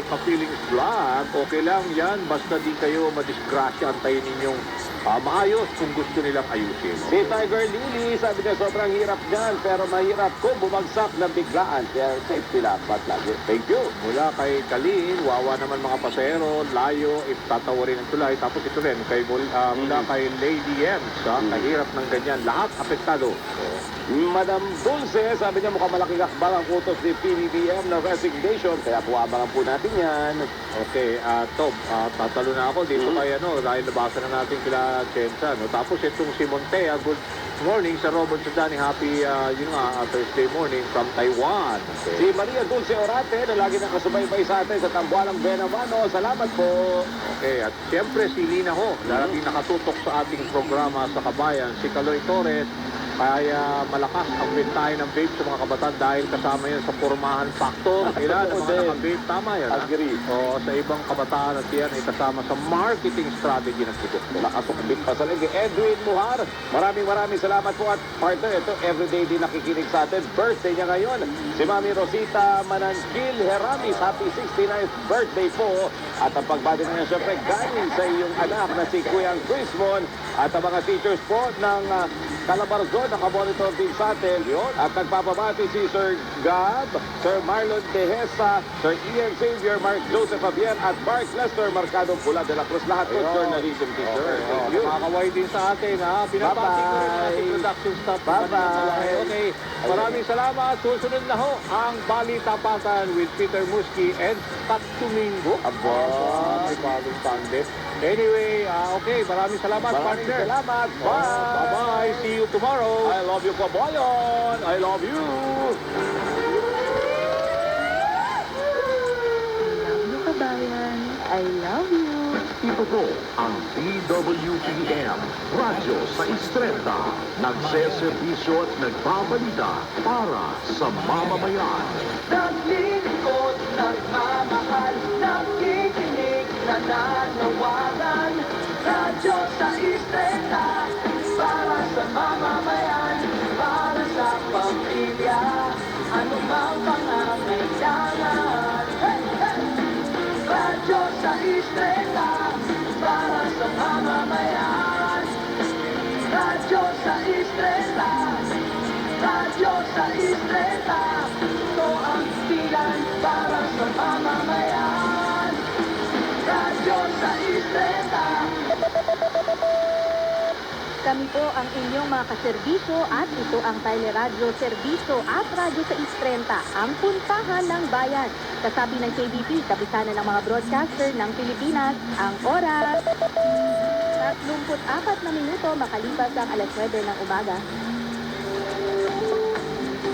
Kapilings Vlog, okay lang yan. Basta di kayo madisgrasya, antayin ninyong maayos kung gusto nilang ayusin. Si Tiger Lily, sabi niya sobrang hirap dyan, pero mahirap kung bumagsak ng biglaan. Kaya safety dapat lagi. Thank you. Mula kay Kalin, wawa naman mga pasahero, layo, tatawa rin ang tulay. Tapos ito rin, mula kay Lady Ems, kahirap ng ganyan. Lahat apektado. Madam Dulce, sabi niya mukhang malaking akbang ang utos ni PBBM na resignation, kaya puwabangan po natin yan. Okay, Tom, tatalo na ako dito kay dahil nabasa na natin kila Chensa. No? Tapos itong si Montea, good morning sa Robert Sudani, happy Thursday morning from Taiwan. Okay. Si Maria Dulce Orate, na lagi nakasubaybay sa atin sa Tambualang Benamano, salamat po. Okay, at siyempre si Lina Ho, lagi nakatutok sa ating programa sa Kabayan, si Caloy Torres. Kaya malakas ang bentahe ng vape sa mga kabataan dahil kasama yan sa pormahan factor. Ilan ang mga naka-vape, tama yan. Agree. O sa ibang kabataan at yan ay kasama sa marketing strategy ng produkto. Nakasukbit pa sa ligi. Edwin Muhar, maraming salamat po at partner, ito everyday din nakikinig sa atin. Birthday niya ngayon. Si Mami Rosita Manangkil Heramis, happy 69th birthday po. At ang pagbati na niya syempre galing sa iyong anak na si Kuyang Chrismon at ang mga teachers po ng Calabarzon, nakamonitor din sa atin. At nagpapabati si Sir Gab, Sir Marlon Tejesa, Sir Ian Xavier, Mark Joseph Fabian, at Mark Lester Marcado Pula de la Cruz. Lahat po journalism teacher. Okay. Makakaway din sa atin, ha? Pinapati ko rin ang ating production staff. Bye-bye. Okay, maraming salamat. Susunod na ho ang Balita Patan with Peter Muski and Pat Domingo. Aba. May bagong pandit. Anyway, okay, maraming salamat, Maraming partner. salamat. Bye. Bye-bye. See you tomorrow. I love you, Kabayan. I love you. Kabayan, I love you. Ito po ang DWPM, radyo sa Istrenta, nagseservisyo at nagbabalita para sa mamamayan. Naglilingkod, nagmamahal, nakikinig, nananawagan. Radyo sa Istrenta, para sa mamamayan, para sa pamilya, anumang pangangailangan. Hey, hey! Radyo sa Istrenta, para sa mamamayan. Radyo sa Istrenta, radyo sa Istrenta, ito ang bilan para sa mamamayan. Radyo sa Istrenta. Kami po ang inyong mga kaserbisyo at ito ang Teleradyo Serbisyo at Radyo sa Istrenta, ang puntahan ng bayan. Kasabi ng KBP, kapisanan ng mga broadcaster ng Pilipinas, ang oras 34 na minuto makalipas ang alas 9 ng umaga.